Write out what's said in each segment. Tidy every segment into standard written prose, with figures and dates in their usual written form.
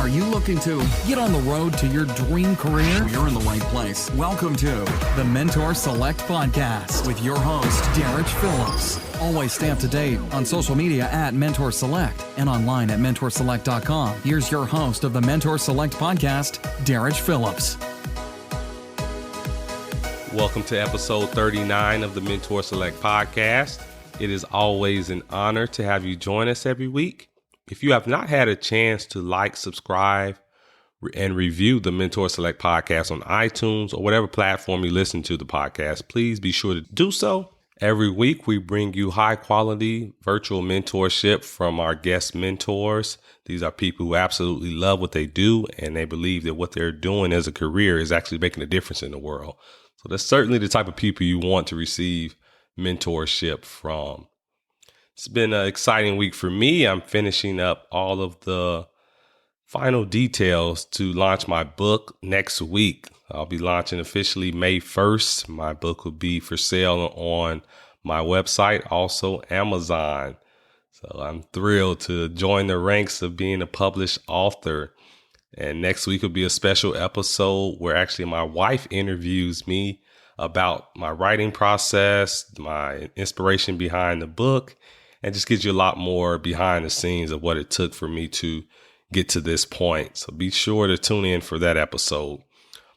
Are you looking to get on the road to your dream career? You're in the right place. Welcome to the Mentor Select Podcast with your host, Derek Phillips. Always stay up to date on social media at Mentor Select and online at mentorselect.com. Here's your host of the Mentor Select Podcast, Derek Phillips. Welcome to episode 39 of the Mentor Select Podcast. It is always an honor to have you join us every week. If you have not had a chance to like, subscribe, and review the Mentor Select Podcast on iTunes or whatever platform you listen to the podcast, please be sure to do so. Every week, we bring you high quality virtual mentorship from our guest mentors. These are people who absolutely love what they do, and they believe that what they're doing as a career is actually making a difference in the world. So that's certainly the type of people you want to receive mentorship from. It's been an exciting week for me. I'm finishing up all of the final details to launch my book next week. I'll be launching officially May 1st. My book will be for sale on my website, also Amazon. So I'm thrilled to join the ranks of being a published author. And next week will be a special episode where actually my wife interviews me about my writing process, my inspiration behind the book, and just gives you a lot more behind the scenes of what it took for me to get to this point. So be sure to tune in for that episode.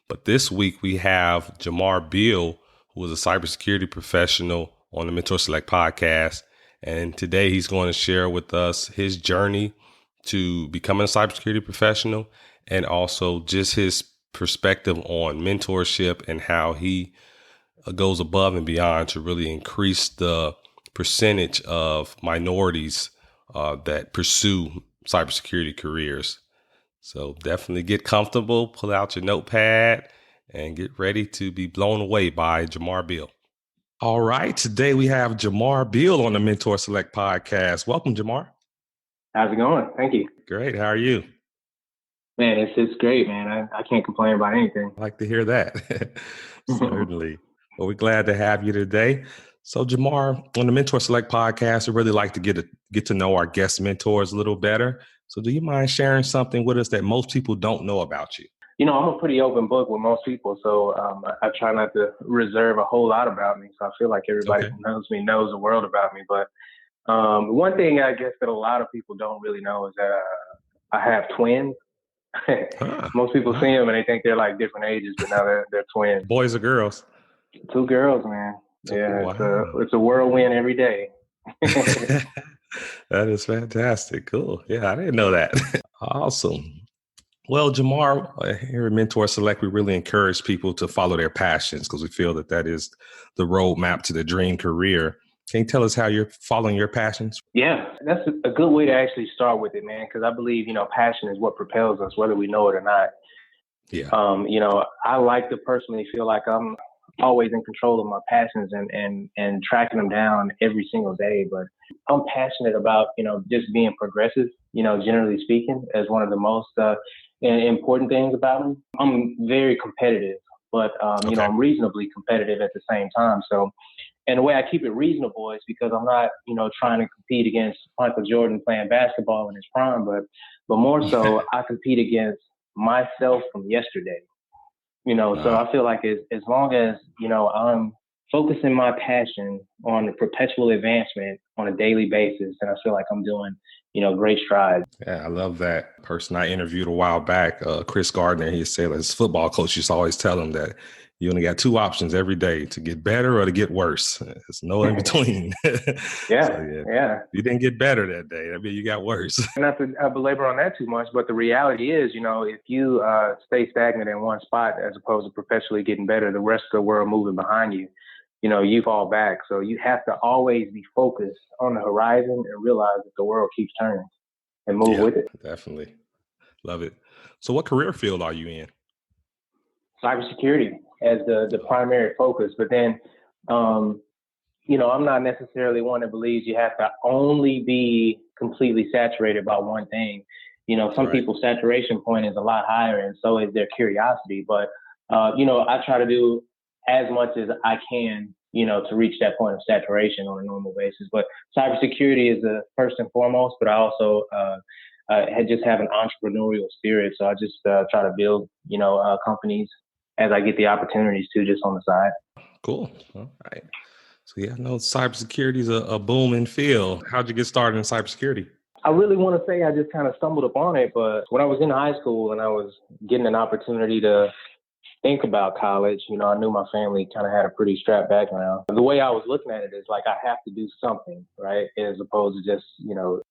But this week we have Jamar Beall, who is a cybersecurity professional on the Mentor Select Podcast. And today he's going to share with us his journey to becoming a cybersecurity professional and also just his perspective on mentorship and how he goes above and beyond to really increase the percentage of minorities that pursue cybersecurity careers. So definitely get comfortable, pull out your notepad, and get ready to be blown away by Jamar Beall. All right. Today we have Jamar Beall on the Mentor Select Podcast. Welcome, Jamar. How's it going? Thank you. Great. How are you? Man, it's great, man. I can't complain about anything. I like to hear that. Certainly. Well, we're glad to have you today. So, Jamar, on the Mentor Select Podcast, we really like to get to know our guest mentors a little better. So do you mind sharing something with us that most people don't know about you? You know, I'm a pretty open book with most people, so I try not to reserve a whole lot about me. So I feel like everybody who knows me knows the world about me. But one thing I guess that a lot of people don't really know is that I have twins. Most people see them and they think they're like different ages, but now they're twins. Boys or girls? Two girls, man. Yeah, wow. It's a whirlwind every day. That is fantastic. Cool. Yeah, I didn't know that. Awesome. Well, Jamar, here at Mentor Select, we really encourage people to follow their passions because we feel that is the roadmap to the dream career. Can you tell us how you're following your passions? Yeah, that's a good way to actually start with it, man, because I believe, passion is what propels us, whether we know it or not. Yeah. I like to personally feel like I'm always in control of my passions and tracking them down every single day. But I'm passionate about, just being progressive, generally speaking, as one of the most important things about me. I'm very competitive, but, I'm reasonably competitive at the same time. So, and the way I keep it reasonable is because I'm not, trying to compete against Michael Jordan playing basketball in his prime, but more so I compete against myself from yesterday. So I feel like as long as, I'm focusing my passion on the perpetual advancement on a daily basis, and I feel like I'm doing, great strides. Yeah, I love that. Person I interviewed a while back, Chris Gardner, he said his football coach used to always tell him that you only got two options every day, to get better or to get worse. There's no in between. Yeah. You didn't get better that day. I mean, you got worse. Not to belabor on that too much, but the reality is, if you stay stagnant in one spot as opposed to perpetually getting better, the rest of the world moving behind you, you fall back. So you have to always be focused on the horizon and realize that the world keeps turning and move with it. Definitely. Love it. So what career field are you in? Cybersecurity as the primary focus. But then, I'm not necessarily one that believes you have to only be completely saturated by one thing. Some people's saturation point is a lot higher, and so is their curiosity. But, I try to do as much as I can, to reach that point of saturation on a normal basis. But cybersecurity is the first and foremost, but I also had just have an entrepreneurial spirit. So I just try to build, companies as I get the opportunities to, just on the side. Cool. All right. So yeah, I know cybersecurity is a booming field. How'd you get started in cybersecurity? I really want to say I just kind of stumbled upon it, but when I was in high school and I was getting an opportunity to think about college, I knew my family kind of had a pretty strapped background. The way I was looking at it is like I have to do something, right? As opposed to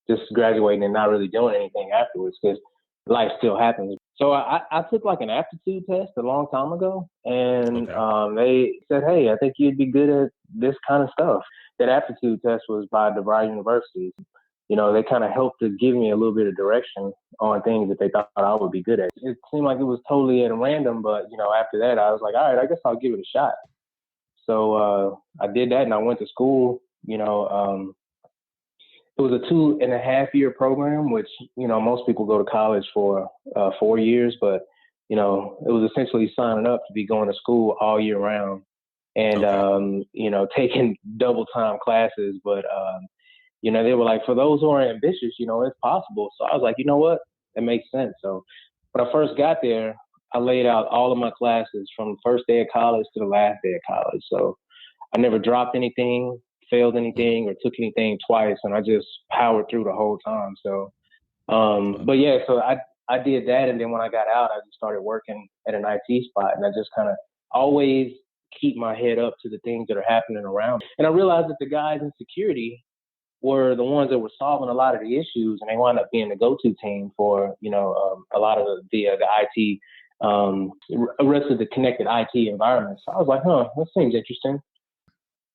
just graduating and not really doing anything afterwards, because life still happens. So I took like an aptitude test a long time ago, and they said, hey, I think you'd be good at this kind of stuff. That aptitude test was by DeVry University. They kind of helped to give me a little bit of direction on things that they thought I would be good at. It seemed like it was totally at random, but, after that, I was like, all right, I guess I'll give it a shot. So I did that, and I went to school. It was a 2.5-year program, which, most people go to college for 4 years, but, it was essentially signing up to be going to school all year round and, taking double time classes. But, they were like, for those who are ambitious, it's possible. So I was like, you know what? That makes sense. So when I first got there, I laid out all of my classes from the first day of college to the last day of college. So I never dropped anything, failed anything, or took anything twice. And I just powered through the whole time. So, but yeah, so I did that. And then when I got out, I just started working at an IT spot. And I just kind of always keep my head up to the things that are happening around. And I realized that the guys in security were the ones that were solving a lot of the issues, and they wound up being the go-to team for, a lot of the IT, rest of the connected IT environment. So I was like, that seems interesting.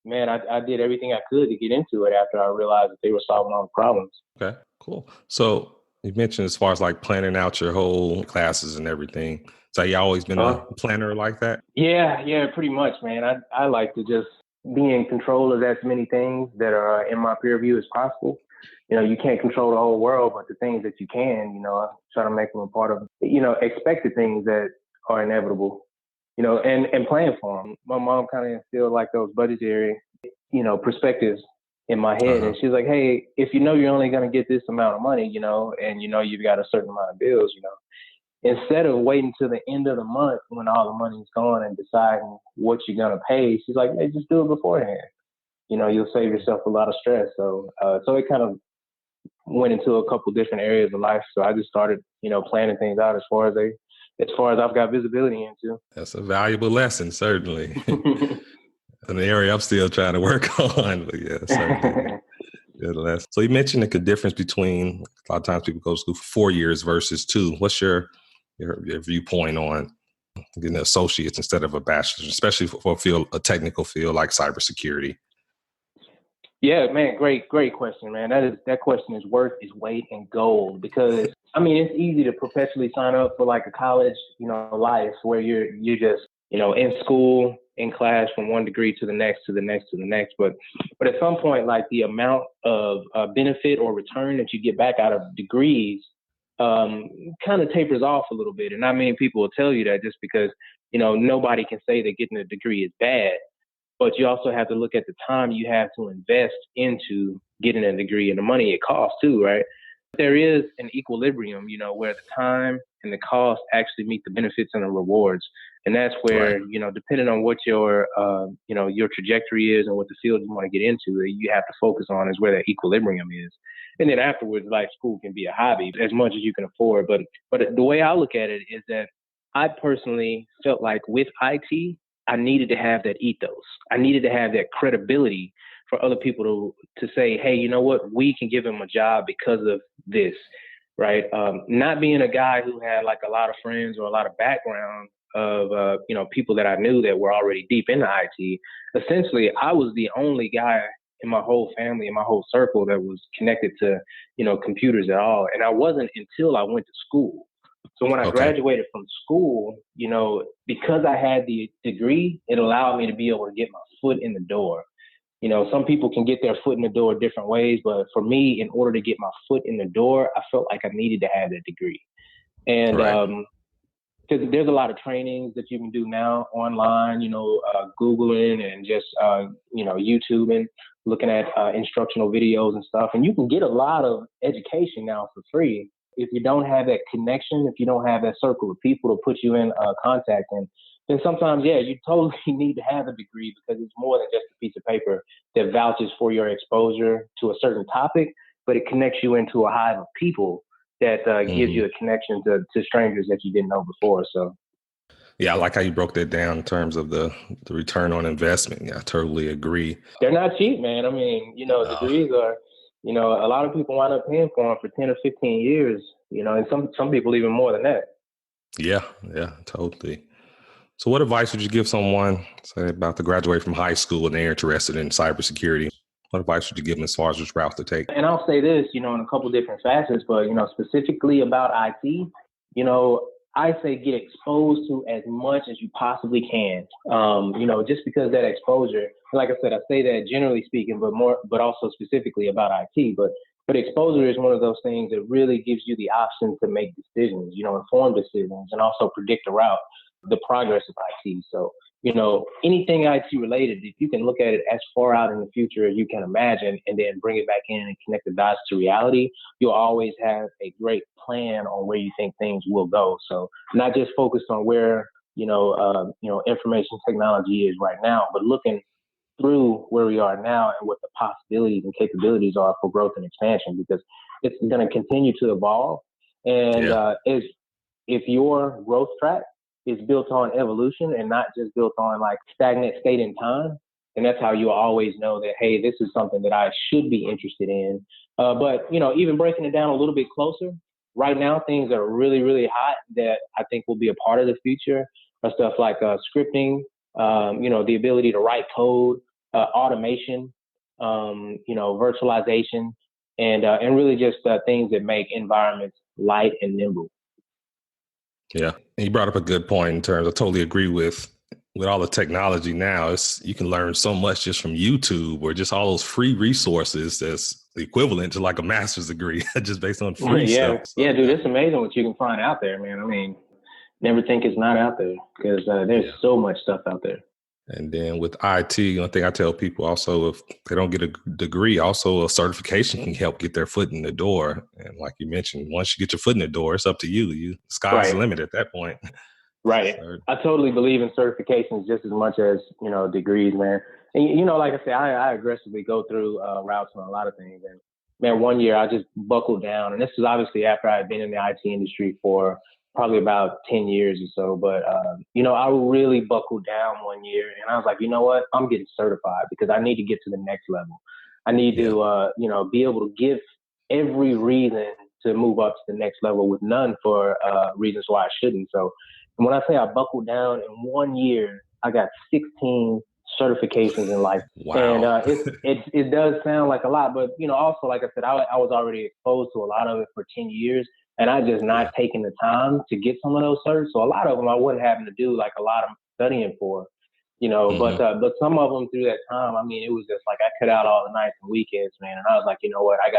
Man, I did everything I could to get into it after I realized that they were solving all the problems. Okay, cool. So you mentioned as far as like planning out your whole classes and everything. So you always been a planner like that? Yeah, pretty much, man. I like to just be in control of as many things that are in my peer view as possible. You can't control the whole world, but the things that you can, I try to make them a part of, expected things that are inevitable, and plan for them. My mom kind of instilled like those budgetary, perspectives in my head. And she's like, hey, if you're only going to get this amount of money, and you've got a certain amount of bills, instead of waiting till the end of the month when all the money's gone and deciding what you're going to pay, she's like, hey, just do it beforehand. You'll save yourself a lot of stress. So it kind of went into a couple different areas of life. So I just started, planning things out as far as I've got visibility into. That's a valuable lesson, certainly. An area I'm still trying to work on, but yeah, certainly. Good lesson. So you mentioned the difference between, a lot of times people go to school for 4 years versus 2. What's your viewpoint on getting associates instead of a bachelor's, especially for a technical field like cybersecurity? Yeah, man, great question, man. That question is worth its weight in gold, because it's easy to perpetually sign up for like a college, life where you're just, in school, in class from one degree to the next, to the next, to the next. But at some point, like the amount of benefit or return that you get back out of degrees kind of tapers off a little bit. And people will tell you that just because, nobody can say that getting a degree is bad. But you also have to look at the time you have to invest into getting a degree and the money it costs too, right? There is an equilibrium, where the time and the cost actually meet the benefits and the rewards. And that's where, depending on what your trajectory is and what the field you want to get into, you have to focus on is where that equilibrium is. And then afterwards, like, school can be a hobby as much as you can afford. But the way I look at it is that I personally felt like with IT, I needed to have that ethos. I needed to have that credibility for other people to say, hey, you know what, we can give him a job because of this, right? Not being a guy who had like a lot of friends or a lot of background of, people that I knew that were already deep into IT. Essentially, I was the only guy in my whole family, in my whole circle that was connected to, computers at all. And I wasn't until I went to school. So when I graduated from school, because I had the degree, it allowed me to be able to get my foot in the door. Some people can get their foot in the door different ways, but for me, in order to get my foot in the door, I felt like I needed to have that degree. And because there's a lot of trainings that you can do now online, Googling and just, YouTubing, looking at instructional videos and stuff. And you can get a lot of education now for free. if you don't have that connection, if you don't have that circle of people to put you in contact, and then sometimes, yeah, you totally need to have a degree because it's more than just a piece of paper that vouches for your exposure to a certain topic, but it connects you into a hive of people that gives you a connection to strangers that you didn't know before. So. Yeah, I like how you broke that down in terms of the return on investment. Yeah, I totally agree. They're not cheap, man. I mean, degrees are, a lot of people wind up paying for them for 10 or 15 years, and some people even more than that. Yeah, totally. So what advice would you give someone, say, about to graduate from high school and they're interested in cybersecurity? What advice would you give them as far as which route to take? And I'll say this, in a couple different facets, but, specifically about IT, I say get exposed to as much as you possibly can. Just because that exposure, like I said, I say that generally speaking, but also specifically about IT. But exposure is one of those things that really gives you the option to make decisions, informed decisions, and also predict the route, the progress of IT. So, anything IT related, if you can look at it as far out in the future as you can imagine, and then bring it back in and connect the dots to reality, you'll always have a great plan on where you think things will go. So not just focused on where, information technology is right now, but looking through where we are now and what the possibilities and capabilities are for growth and expansion, because it's going to continue to evolve. And if your growth track is built on evolution and not just built on like stagnant state in time, and that's how you always know that, hey, this is something that I should be interested in. But, even breaking it down a little bit closer, right now, things that are really, really hot that I think will be a part of the future are stuff like scripting, the ability to write code, automation, virtualization, and really just things that make environments light and nimble. Yeah. And you brought up a good point in terms, I totally agree with all the technology now. You can learn so much just from YouTube or just all those free resources that's equivalent to like a master's degree just based on free stuff. So, yeah, dude, it's amazing what you can find out there, man. I mean, never think it's not out there because there's so much stuff out there. And then with IT, one thing I tell people also, if they don't get a degree, also a certification can help get their foot in the door. And like you mentioned, once you get your foot in the door, it's up to you. The sky's the limit at that point. Right. I totally believe in certifications just as much as, degrees, man. And, like I say, I aggressively go through routes on a lot of things. And man, one year I just buckled down. And this was obviously after I had been in the IT industry for probably about 10 years or so. But, I really buckled down one year and I was like, you know what, I'm getting certified because I need to get to the next level. I need to, be able to give every reason to move up to the next level with none for reasons why I shouldn't. So when I say I buckled down in 1 year, I got 16 certifications in life. Wow. And it does sound like a lot, but, also, like I said, I was already exposed to a lot of it for 10 years. And I just not taking the time to get some of those certs. So a lot of them I wasn't having to do like a lot of studying for, but some of them through that time, I mean, it was just like I cut out all the nights and weekends, man. And I was like, you know what, I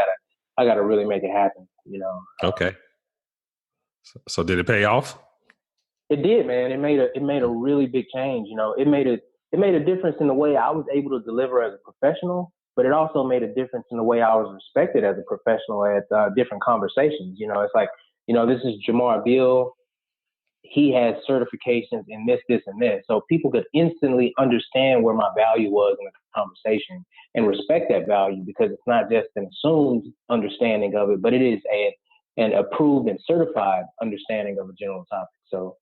gotta really make it happen, Okay. So did it pay off? It did, man. It made a really big change. It made a difference in the way I was able to deliver as a professional, but it also made a difference in the way I was respected as a professional at different conversations. It's like, this is Jamar Beall. He has certifications in this, and this. So people could instantly understand where my value was in the conversation and respect that value because it's not just an assumed understanding of it, but it is an approved and certified understanding of a general topic. So,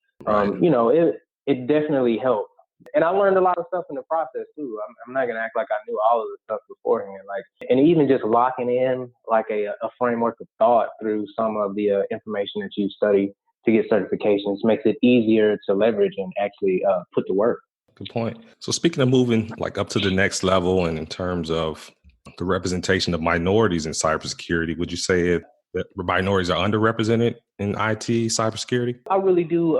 it definitely helped. And I learned a lot of stuff in the process too. I'm not gonna act like I knew all of the stuff beforehand. And even just locking in like a framework of thought through some of the information that you study to get certifications makes it easier to leverage and actually put to work. Good point. So speaking of moving like up to the next level, and in terms of the representation of minorities in cybersecurity, would you say that minorities are underrepresented in IT cybersecurity? I really do.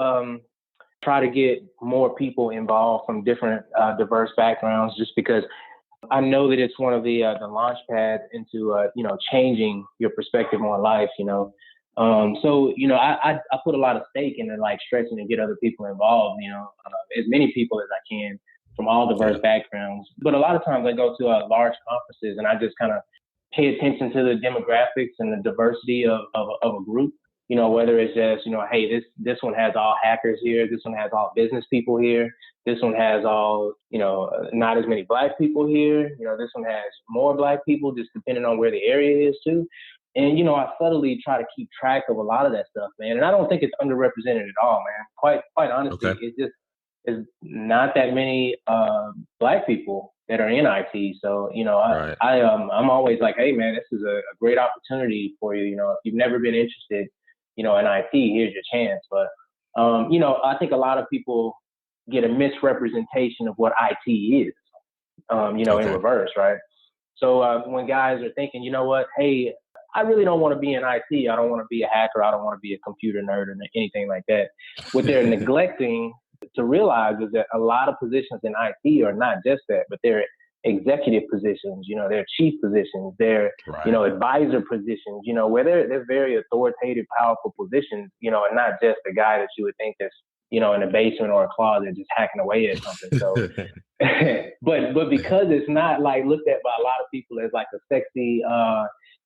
Try to get more people involved from different diverse backgrounds, just because I know that it's one of the launch pads into changing your perspective on life. So I put a lot of stake into like stretching to get other people involved. As many people as I can from all diverse backgrounds. But a lot of times I go to large conferences and I just kind of pay attention to the demographics and the diversity of a group. whether it's just, hey, this one has all hackers here. This one has all business people here. This one has all, not as many Black people here. This one has more Black people, just depending on where the area is too. And, I subtly try to keep track of a lot of that stuff, man. And I don't think it's underrepresented at all, man. Quite honestly, it's not that many Black people that are in IT. So, I'm always like, hey, man, this is a great opportunity for you. If you've never been interested, in IT, here's your chance. But, I think a lot of people get a misrepresentation of what IT is, in reverse, right? So when guys are thinking, you know what, hey, I really don't want to be in IT. I don't want to be a hacker. I don't want to be a computer nerd or anything like that. What they're neglecting to realize is that a lot of positions in IT are not just that, but they're executive positions, they're chief positions, they're, advisor positions, where they're very authoritative, powerful positions, and not just the guy that you would think that's, in a basement or a closet just hacking away at something. So, but because it's not like looked at by a lot of people as like a sexy,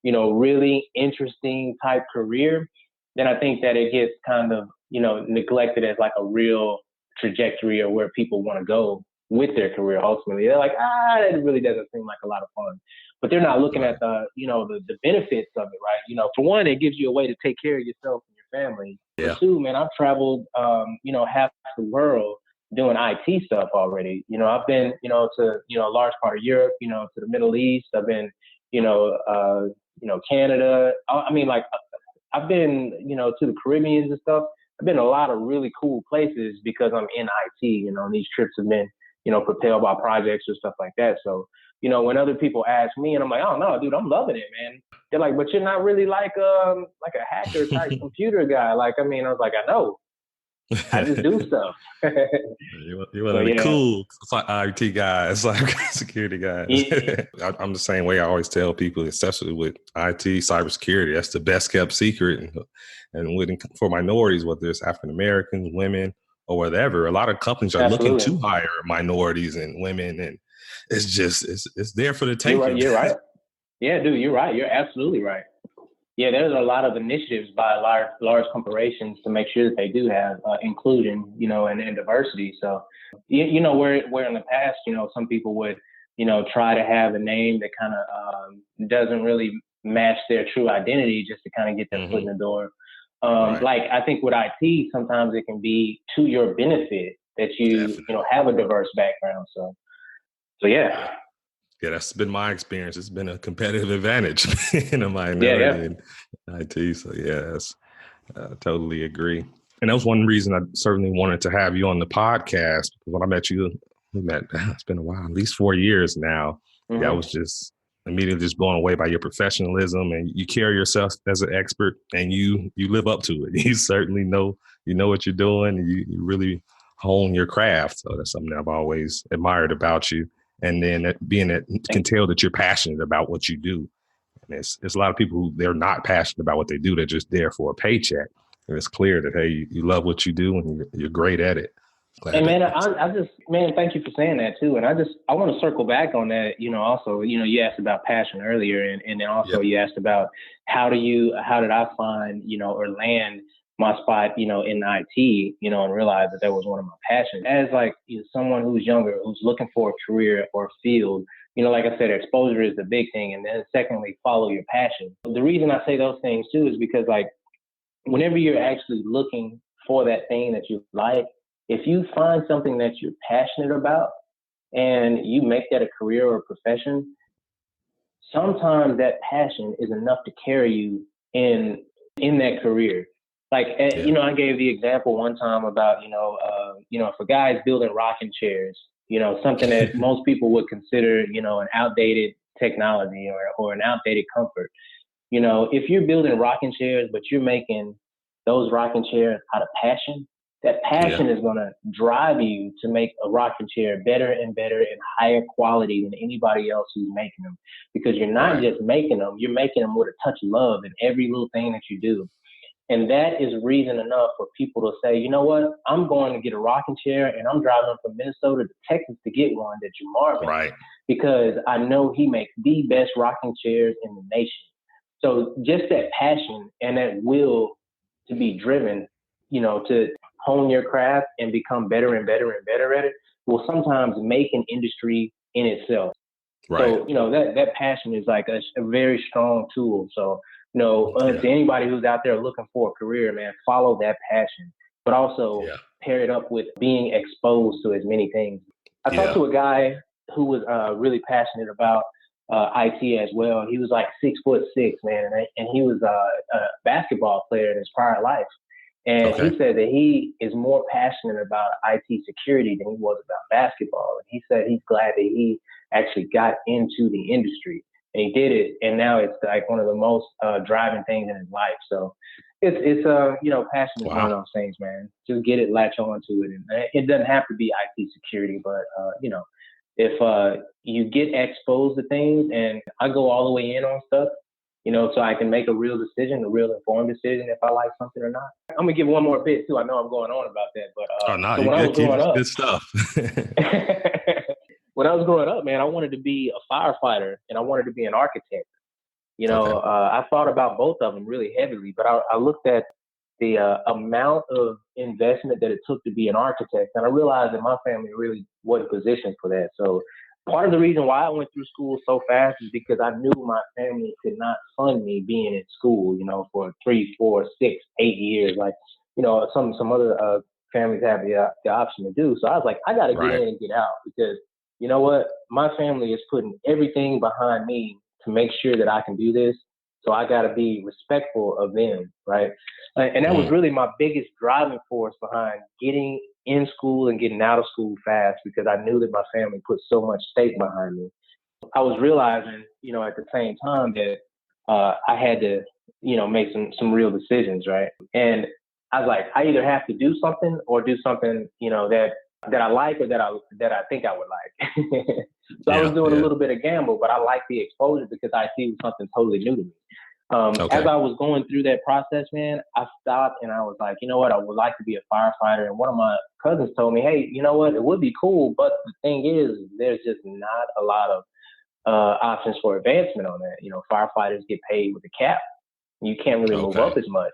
really interesting type career, then I think that it gets kind of, neglected as like a real trajectory or where people want to go with their career. Ultimately, they're like, it really doesn't seem like a lot of fun, but they're not looking at the benefits of it, right? For one, it gives you a way to take care of yourself and your family. Yeah. For two, man, I've traveled, half the world doing IT stuff already. I've been, to, a large part of Europe, to the Middle East. I've been, Canada. I mean, like, I've been, to the Caribbean and stuff. I've been a lot of really cool places because I'm in IT. And these trips have been, propelled by projects or stuff like that. So, when other people ask me, and I'm like, oh no, dude, I'm loving it, man. They're like, but you're not really like a hacker type computer guy. Like, I mean, I was like, I know. I just do stuff. You're one of the cool IT guys, like security guys. Yeah. I'm the same way. I always tell people, especially with IT, cybersecurity, that's the best kept secret. And for minorities, whether it's African Americans, women, or whatever, a lot of companies are looking to hire minorities and women, and it's just it's there for the taking. You're right. Yeah, dude, you're right. You're absolutely right. Yeah, there's a lot of initiatives by large corporations to make sure that they do have inclusion, and diversity. So, where in the past, some people would, try to have a name that kind of doesn't really match their true identity just to kind of get their foot in the door. Like, I think with IT, sometimes it can be to your benefit that you, have a diverse background. So yeah. Yeah, that's been my experience. It's been a competitive advantage being a minority in IT. So yes, I totally agree. And that was one reason I certainly wanted to have you on the podcast. When I met you, it's been a while, at least 4 years now. Mm-hmm. Yeah, I was just immediately just blown away by your professionalism, and you carry yourself as an expert, and you live up to it. You certainly know what you're doing, and you really hone your craft. So that's something I've always admired about you. And then can tell that you're passionate about what you do. And it's a lot of people who they're not passionate about what they do. They're just there for a paycheck. And it's clear that, hey, you love what you do and you're great at it. And man, thank you for saying that too. And I want to circle back on that, also, you asked about passion earlier, and then also you asked about how did I find, or land my spot, in IT, and realize that was one of my passions. As like someone who's younger, who's looking for a career or field, like I said, exposure is the big thing. And then secondly, follow your passion. The reason I say those things too is because like whenever you're actually looking for that thing that you like, if you find something that you're passionate about and you make that a career or a profession, sometimes that passion is enough to carry you in that career. Like, I gave the example one time about, for guys building rocking chairs, something that most people would consider, an outdated technology or an outdated comfort. If you're building rocking chairs, but you're making those rocking chairs out of passion, that passion is going to drive you to make a rocking chair better and better and higher quality than anybody else who's making them. Because you're not just making them, you're making them with a touch of love in every little thing that you do. And that is reason enough for people to say, you know what, I'm going to get a rocking chair and I'm driving from Minnesota to Texas to get one that Jamar Beall, because I know he makes the best rocking chairs in the nation. So just that passion and that will to be driven, to hone your craft and become better and better and better at it will sometimes make an industry in itself. Right. So, that passion is like a very strong tool. So, to anybody who's out there looking for a career, man, follow that passion, but also pair it up with being exposed to as many things. I talked to a guy who was really passionate about IT as well. He was like 6'6", man, and he was a basketball player in his prior life. And he said that he is more passionate about IT security than he was about basketball. And he said he's glad that he actually got into the industry and he did it. And now it's like one of the most driving things in his life. So it's passion is one of those things, man. Just get it, latch on to it. And it doesn't have to be IT security, but, if you get exposed to things, and I go all the way in on stuff, so I can make a real decision, a real informed decision if I like something or not. I'm going to give one more bit too. I know I'm going on about that, but so when I was growing up, good stuff. When I was growing up, man, I wanted to be a firefighter and I wanted to be an architect. I thought about both of them really heavily, but I looked at the amount of investment that it took to be an architect, and I realized that my family really wasn't positioned for that. So part of the reason why I went through school so fast is because I knew my family could not fund me being in school, for 3, 4, 6, 8 years. Like, some other families have the option to do. So I was like, I got to get in and get out, because you know what? My family is putting everything behind me to make sure that I can do this. So I got to be respectful of them, right? And that was really my biggest driving force behind getting in school and getting out of school fast, because I knew that my family put so much stake behind me. I was realizing, at the same time that I had to, make some real decisions, right? And I was like, I either have to do something or do something, that I like or that I think I would like. So I was doing a little bit of gamble, but I liked the exposure because IT was something totally new to me. As I was going through that process, man, I stopped and I was like, you know what, I would like to be a firefighter. And one of my cousins told me, hey, you know what, it would be cool, but the thing is, there's just not a lot of options for advancement on that. Firefighters get paid with a cap. You can't really move up as much.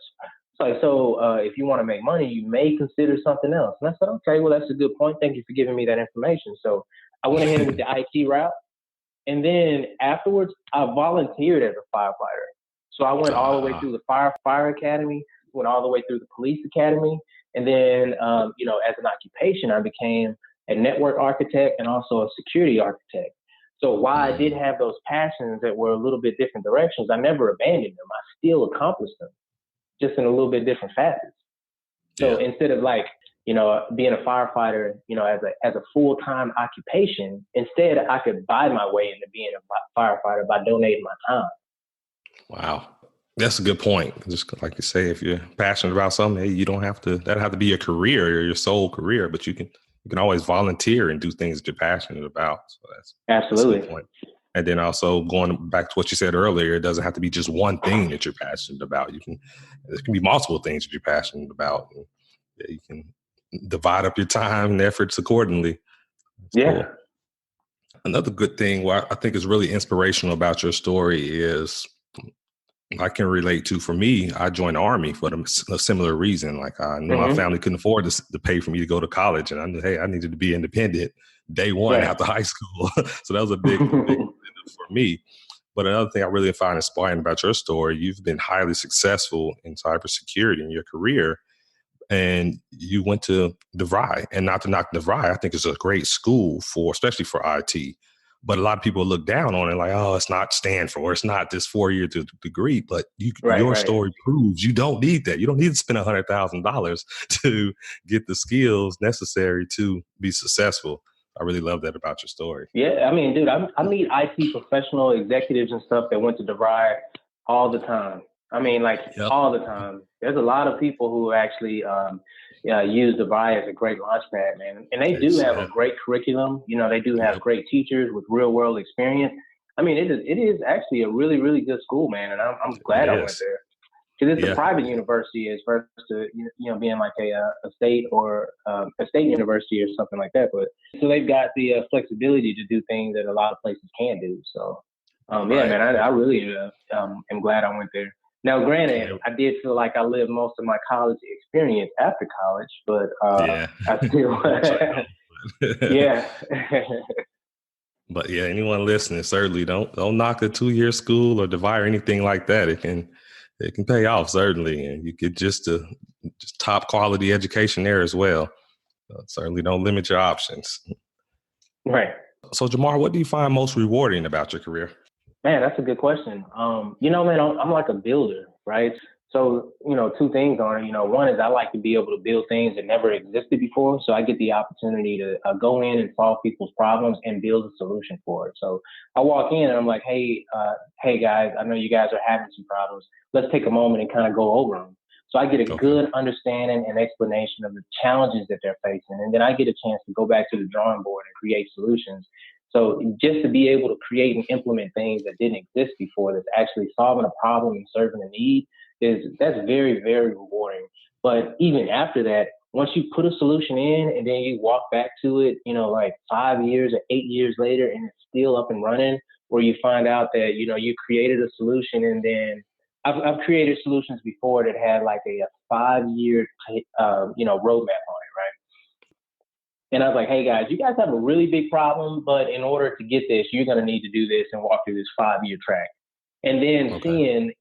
So if you want to make money, you may consider something else. And I said, okay, well, that's a good point. Thank you for giving me that information. So I went ahead with the IT route. And then afterwards, I volunteered as a firefighter. So I went all the way through the fire academy, went all the way through the police academy. And then, as an occupation, I became a network architect and also a security architect. So while I did have those passions that were a little bit different directions, I never abandoned them. I still accomplished them, just in a little bit different facets. So instead of being a firefighter, as a full-time occupation, instead I could buy my way into being a firefighter by donating my time. Wow. That's a good point. Just like you say, if you're passionate about something, hey, you don't have to, that have to be your career or your sole career, but you can always volunteer and do things that you're passionate about. So that's a good point. And then also going back to what you said earlier, it doesn't have to be just one thing that you're passionate about. There can be multiple things that you're passionate about. And you can divide up your time and efforts accordingly. That's cool. Another good thing what I think is really inspirational about your story is I can relate to, for me, I joined the Army for a similar reason. Like I knew my family couldn't afford to pay for me to go to college. And I knew, hey, I needed to be independent day one after high school. So that was a big for me. But another thing I really find inspiring about your story, you've been highly successful in cybersecurity in your career. And you went to DeVry, and not to knock DeVry, I think it's a great school especially for IT. But a lot of people look down on it like, oh, it's not Stanford, or it's not this 4-year degree. But your story proves you don't need that. You don't need to spend $100,000 to get the skills necessary to be successful. I really love that about your story. Yeah, I mean, dude, I meet IT professional executives and stuff that went to DeVry all the time. I mean, all the time. There's a lot of people who actually use DeVry as a great launchpad, man. And they do have a great curriculum. They do have great teachers with real world experience. I mean, it is actually a really, really good school, man. And I'm glad I went there. Because it's a private university as opposed to, being like a state or a state university or something like that. But so they've got the flexibility to do things that a lot of places can't do. So, man, I really am glad I went there. Now, granted, I did feel like I lived most of my college experience after college, but Yeah. I still, yeah. But yeah, anyone listening, certainly don't knock a 2-year school or DeVry or anything like that. It can pay off, certainly, and you get just top quality education there as well. Certainly don't limit your options. Right. So Jamar, what do you find most rewarding about your career? Man, that's a good question. Man, I'm like a builder, right? So, two things are, one is I like to be able to build things that never existed before. So I get the opportunity to go in and solve people's problems and build a solution for it. So I walk in and I'm like, hey guys, I know you guys are having some problems. Let's take a moment and kind of go over them. So I get a good understanding and explanation of the challenges that they're facing. And then I get a chance to go back to the drawing board and create solutions. So just to be able to create and implement things that didn't exist before, that's actually solving a problem and serving a need, that's very, very rewarding. But even after that, once you put a solution in and then you walk back to it, like 5 years or 8 years later, and it's still up and running, or you find out that, you created a solution, and then I've created solutions before that had like a 5-year, roadmap on it, right? And I was like, hey guys, you guys have a really big problem, but in order to get this, you're going to need to do this and walk through this 5-year track. And then seeing,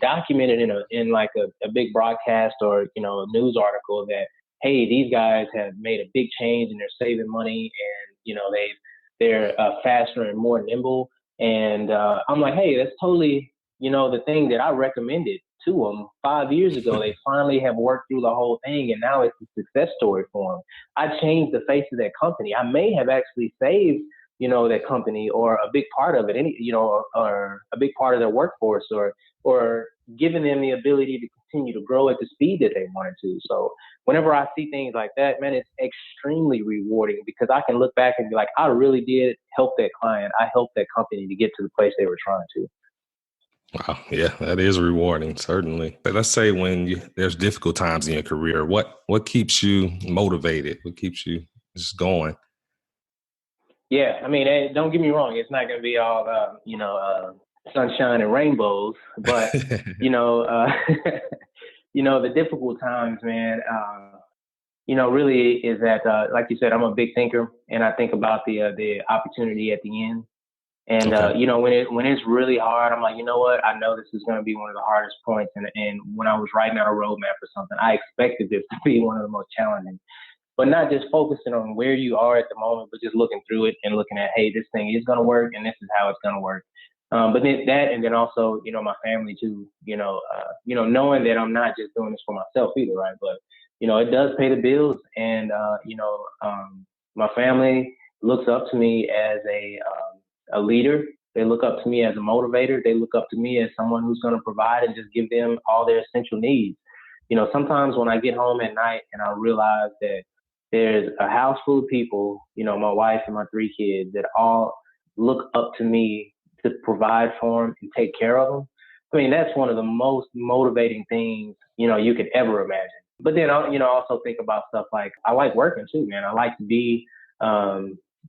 documented in like a big broadcast or, a news article that, hey, these guys have made a big change and they're saving money, and, they're faster and more nimble. And I'm like, hey, that's totally, the thing that I recommended to them 5 years ago. They finally have worked through the whole thing, and now it's a success story for them. I changed the face of that company. I may have actually saved, that company or a big part of it, or a big part of their workforce, or giving them the ability to continue to grow at the speed that they wanted to. So whenever I see things like that, man, it's extremely rewarding because I can look back and be like, I really did help that client. I helped that company to get to the place they were trying to. Wow. Yeah, that is rewarding, certainly. But let's say when there's difficult times in your career, what keeps you motivated? What keeps you just going? Yeah, I mean, don't get me wrong. It's not going to be all, sunshine and rainbows, but, the difficult times, man, really is that, like you said, I'm a big thinker, and I think about the opportunity at the end. And, when it's really hard, I'm like, you know what? I know this is going to be one of the hardest points. And when I was writing out a roadmap or something, I expected this to be one of the most challenging. But not just focusing on where you are at the moment, but just looking through it and looking at, hey, this thing is going to work and this is how it's going to work. But then that, and then also, my family too, knowing that I'm not just doing this for myself either, right? But, it does pay the bills. And, my family looks up to me as a leader. They look up to me as a motivator. They look up to me as someone who's going to provide and just give them all their essential needs. Sometimes when I get home at night and I realize that there's a house full of people, my wife and my 3 kids, that all look up to me to provide for them and take care of them. I mean, that's one of the most motivating things, you could ever imagine. But then, also think about stuff like I like working too, man. I like to be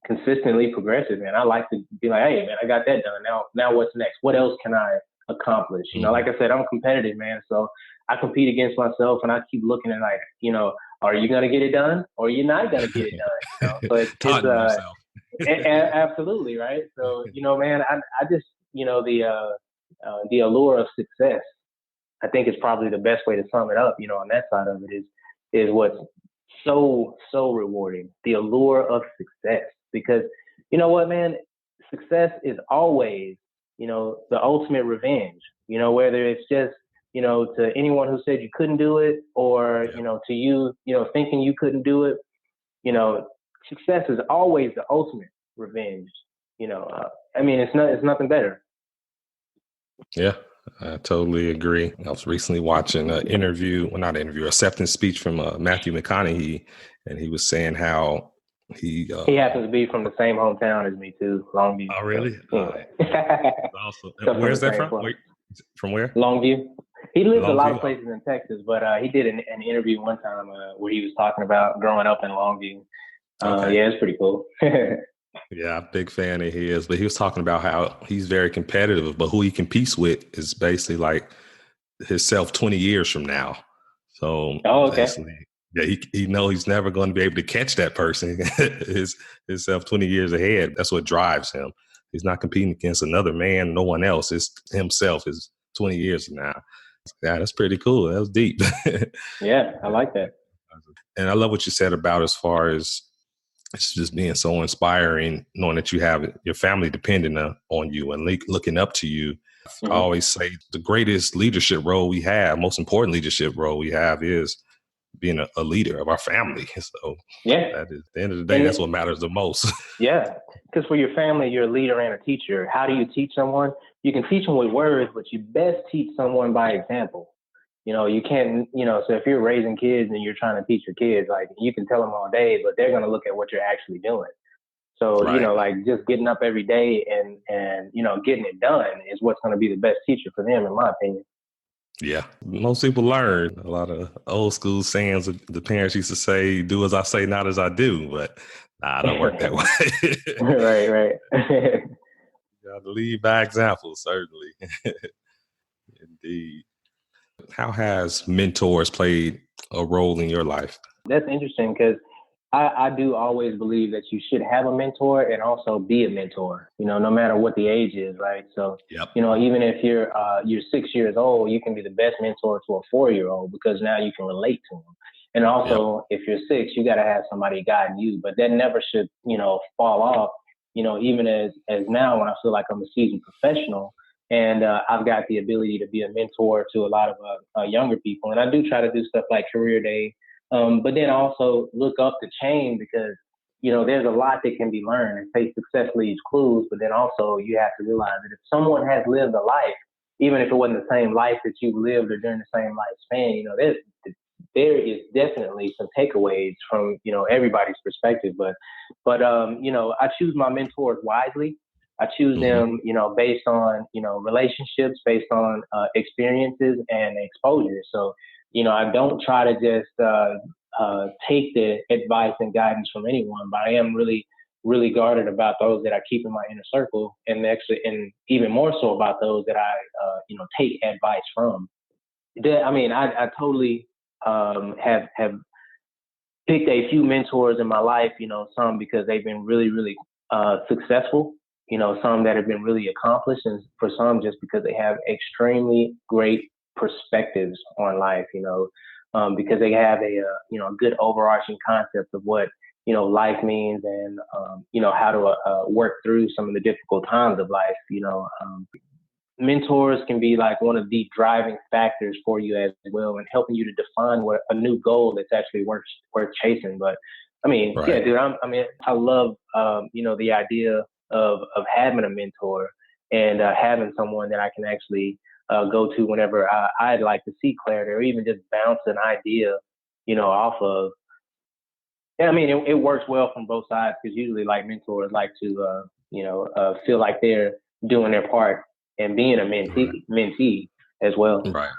consistently progressive, man. I like to be like, hey, man, I got that done. Now what's next? What else can I accomplish? Like I said, I'm competitive, man. So I compete against myself, and I keep looking at like, are you going to get it done or are you not going to get it done? So it's absolutely, right? So, man, I just, the allure of success, I think is probably the best way to sum it up, on that side of it is what's so rewarding, the allure of success. Because you know what, man, success is always, the ultimate revenge, whether it's just, to anyone who said you couldn't do it or, to you, thinking you couldn't do it, success is always the ultimate revenge. I mean, it's nothing better. Yeah, I totally agree. I was recently watching acceptance speech from Matthew McConaughey, and he was saying how he happens to be from the same hometown as me too, Longview. Oh, really? So, awesome. Where's that from? From where? Longview. He lives a lot of places in Texas, but he did an interview one time where he was talking about growing up in Longview. Yeah, it's pretty cool. Yeah, I'm a big fan of his, but he was talking about how he's very competitive, but who he competes with is basically like himself 20 years from now. So Oh, okay. basically, yeah, he know he's never going to be able to catch that person himself 20 years ahead. That's what drives him. He's not competing against another man, no one else. It's himself is 20 years from now. Yeah, that's pretty cool. That was deep. Yeah, I like that. And I love what you said about as far as it's just being so inspiring, knowing that you have your family depending on you and looking up to you. I always say the greatest leadership role we have, most important leadership role we have is being a leader of our family. So Yeah. that is, at the end of the day, that's what matters the most. Yeah, because for your family, you're a leader and a teacher. How do you teach someone? You can teach them with words, but you best teach someone by example. You can't, so if you're raising kids and you're trying to teach your kids, like you can tell them all day, but they're going to look at what you're actually doing. So, Right. like just getting up every day and getting it done is what's going to be the best teacher for them, in my opinion. Yeah. Most people learn a lot of old school sayings the parents used to say, do as I say, not as I do. But I don't work that way. Right. You got to lead by example, certainly. Indeed. How has mentors played a role in your life? That's interesting because I do always believe that you should have a mentor and also be a mentor, no matter what the age is, right? So, Yep. Even if you're 6 years old, you can be the best mentor to a 4-year-old because now you can relate to them. And also, if you're 6, you got to have somebody guiding you, but that never should, fall off, even as now when I feel like I'm a seasoned professional and I've got the ability to be a mentor to a lot of younger people. And I do try to do stuff like career day. But then also look up the chain because, there's a lot that can be learned and say success leaves clues. But then also you have to realize that if someone has lived a life, even if it wasn't the same life that you lived or during the same lifespan, there is definitely some takeaways from, everybody's perspective. But I choose my mentors wisely. I choose them, based on, relationships, based on experiences and exposure. So, I don't try to just take the advice and guidance from anyone, but I am really, really guarded about those that I keep in my inner circle, and even more so about those that I, take advice from. I totally have picked a few mentors in my life. Some because they've been really, really successful. Some that have been really accomplished, and for some just because they have extremely great perspectives on life, because they have a good overarching concept of what, life means and, how to work through some of the difficult times of life. Mentors can be like one of the driving factors for you as well and helping you to define what a new goal that's actually worth chasing. But right. Yeah, dude, I love, the idea of having a mentor and having someone that I can actually go to whenever I'd like to see clarity or even just bounce an idea, off of. Yeah, it works well from both sides because usually like mentors like to, feel like they're doing their part and being a mentee as well. Right.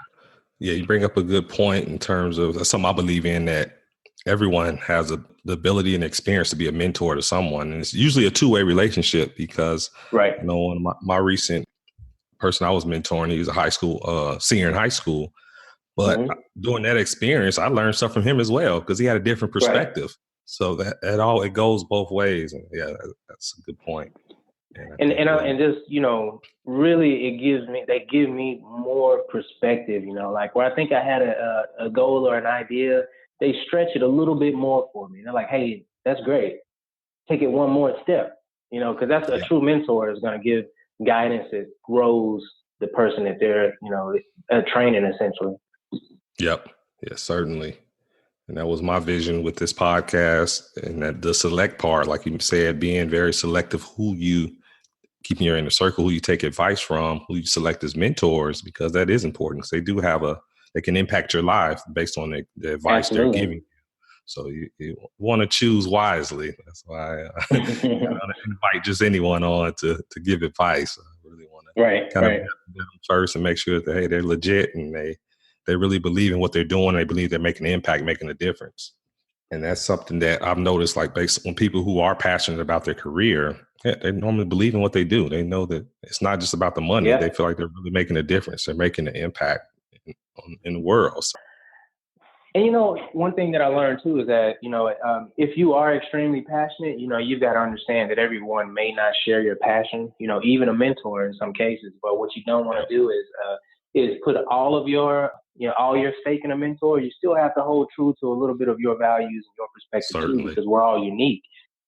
Yeah, you bring up a good point in terms of something I believe in, that everyone has the ability and experience to be a mentor to someone. And it's usually a two-way relationship because, right. One of my recent person I was mentoring, he was a high school senior in high school. But during that experience, I learned stuff from him as well because he had a different perspective. Right. So that it goes both ways. And yeah, that's a good point. And just, really they give me more perspective, like where I think I had a goal or an idea, they stretch it a little bit more for me. They're like, hey, that's great. Take it one more step, because that's a true mentor is going to give guidance that grows the person that they're, training essentially. Yep. Yeah, certainly. And that was my vision with this podcast, and that the select part, like you said, being very selective who you keeping your inner circle, who you take advice from, who you select as mentors, because that is important because they do they can impact your life based on the advice Absolutely. They're giving you. So you want to choose wisely. That's why I don't invite just anyone on to give advice. I really want to vet them first and make sure that, hey, they're legit and they really believe in what they're doing. They believe they're making an impact, making a difference. And that's something that I've noticed, like based on people who are passionate about their career, they normally believe in what they do. They know that it's not just about the money. Yeah. They feel like they're really making a difference. They're making an impact in the world. So. And, one thing that I learned too is that, if you are extremely passionate, you've got to understand that everyone may not share your passion, even a mentor in some cases. But what you don't want to do is put all of your, all your stake in a mentor. You still have to hold true to a little bit of your values and your perspective too, because we're all unique.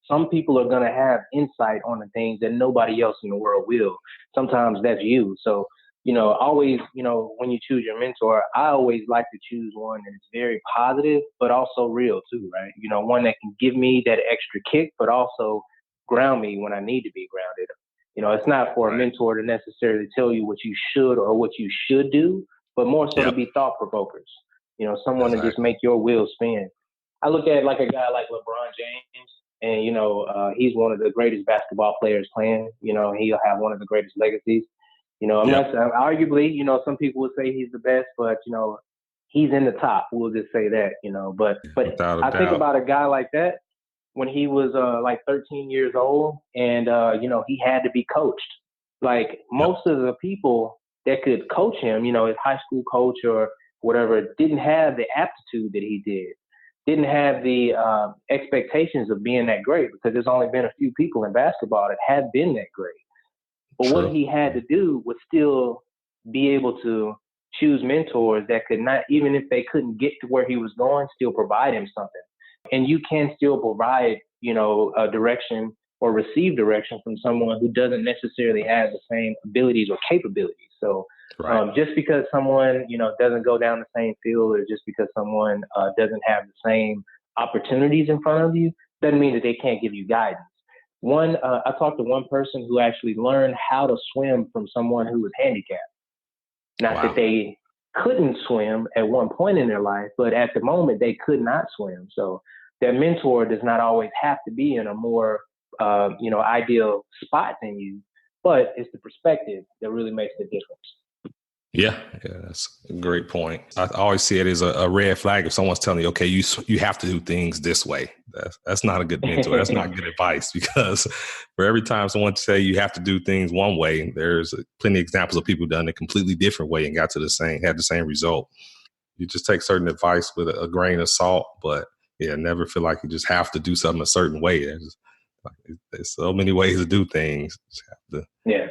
Some people are going to have insight on the things that nobody else in the world will. Sometimes that's you. So, always, when you choose your mentor, I always like to choose one that's very positive, but also real too, right? One that can give me that extra kick, but also ground me when I need to be grounded. It's not for a mentor to necessarily tell you what you should or what you should do, but more so to be thought provokers. Someone to just make your wheels spin. I look at like a guy like LeBron James, and he's one of the greatest basketball players playing. He'll have one of the greatest legacies. Arguably, some people would say he's the best, but he's in the top. We'll just say that, But I think about a guy like that when he was like 13 years old, and he had to be coached. Like most of the people that could coach him, his high school coach or whatever, didn't have the aptitude that he did. Didn't have the expectations of being that great, because there's only been a few people in basketball that have been that great. But what he had to do was still be able to choose mentors that could not, even if they couldn't get to where he was going, still provide him something. And you can still provide, a direction or receive direction from someone who doesn't necessarily have the same abilities or capabilities. So just because someone, doesn't go down the same field, or just because someone doesn't have the same opportunities in front of you, doesn't mean that they can't give you guidance. I talked to one person who actually learned how to swim from someone who was handicapped. Not that they couldn't swim at one point in their life, but at the moment they could not swim. So their mentor does not always have to be in a more, ideal spot than you, but it's the perspective that really makes the difference. Yeah, that's a great point. I always see it as a red flag if someone's telling you, okay, you have to do things this way. That's not a good mentor. That's not good advice, because for every time someone say you have to do things one way, there's plenty of examples of people done it a completely different way and had the same result. You just take certain advice with a grain of salt, but never feel like you just have to do something a certain way. There's so many ways to do things. Yeah,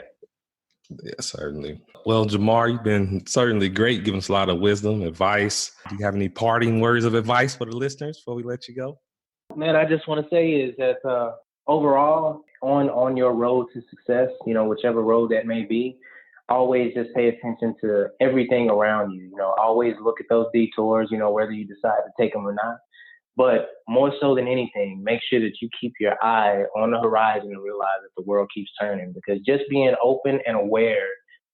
certainly. Well, Jamar, you've been certainly great, giving us a lot of wisdom, advice. Do you have any parting words of advice for the listeners before we let you go? Man, I just want to say is that overall, on your road to success, whichever road that may be, always just pay attention to everything around you. Always look at those detours, whether you decide to take them or not. But more so than anything, make sure that you keep your eye on the horizon and realize that the world keeps turning, because just being open and aware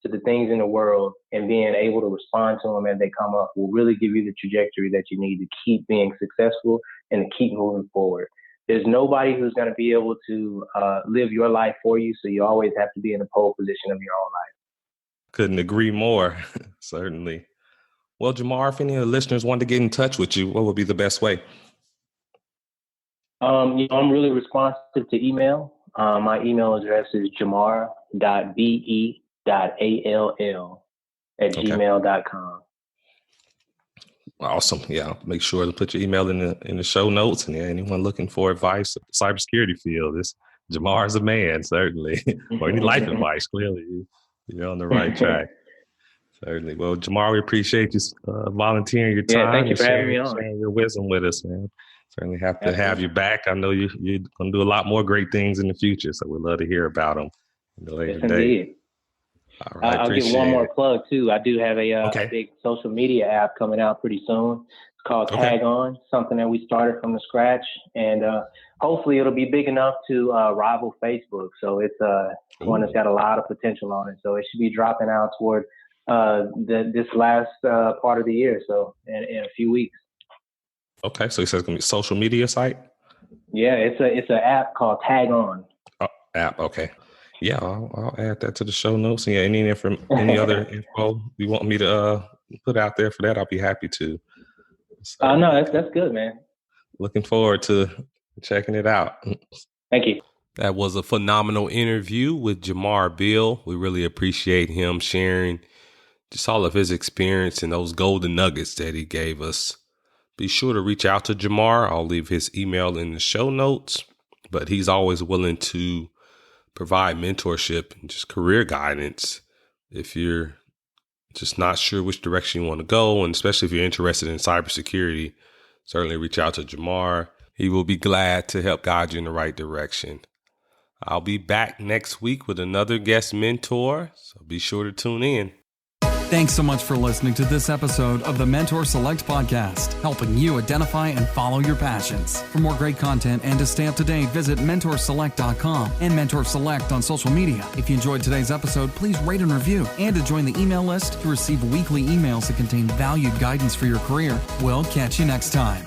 to the things in the world and being able to respond to them as they come up will really give you the trajectory that you need to keep being successful and to keep moving forward. There's nobody who's going to be able to live your life for you, so you always have to be in the pole position of your own life. Couldn't agree more. Certainly. Well, Jamar, if any of the listeners wanted to get in touch with you, what would be the best way? I'm really responsive to email. My email address is jamar.bee.all@gmail.com. Awesome. Yeah, make sure to put your email in the show notes. And anyone looking for advice in the cybersecurity field, Jamar is a man, certainly. Or any life advice, clearly. You're on the right track. Certainly. Well, Jamar, we appreciate you volunteering your time. Yeah, thank you for having me on. Sharing your wisdom with us, man. Certainly have to have you back. I know you're going to do a lot more great things in the future, so we'd love to hear about them in the later date. All right, I'll give one more plug too. I do have a big social media app coming out pretty soon. It's called Tag On, something that we started from the scratch, and hopefully it'll be big enough to rival Facebook. So it's one that's got a lot of potential on it. So it should be dropping out toward this last part of the year, so in a few weeks. Okay, so it says it's going to be a social media site? Yeah, it's an app called Tag On. Oh, app, okay. Yeah, I'll add that to the show notes. And any other info you want me to put out there for that, I'll be happy to. So, no, that's good, man. Looking forward to checking it out. Thank you. That was a phenomenal interview with Jamar Beall. We really appreciate him sharing just all of his experience and those golden nuggets that he gave us. Be sure to reach out to Jamar. I'll leave his email in the show notes, but he's always willing to provide mentorship and just career guidance if you're just not sure which direction you want to go. And especially if you're interested in cybersecurity, certainly reach out to Jamar. He will be glad to help guide you in the right direction. I'll be back next week with another guest mentor, so be sure to tune in. Thanks so much for listening to this episode of the Mentor Select podcast, helping you identify and follow your passions. For more great content and to stay up to date, visit mentorselect.com and Mentor Select on social media. If you enjoyed today's episode, please rate and review, and to join the email list to receive weekly emails that contain valued guidance for your career. We'll catch you next time.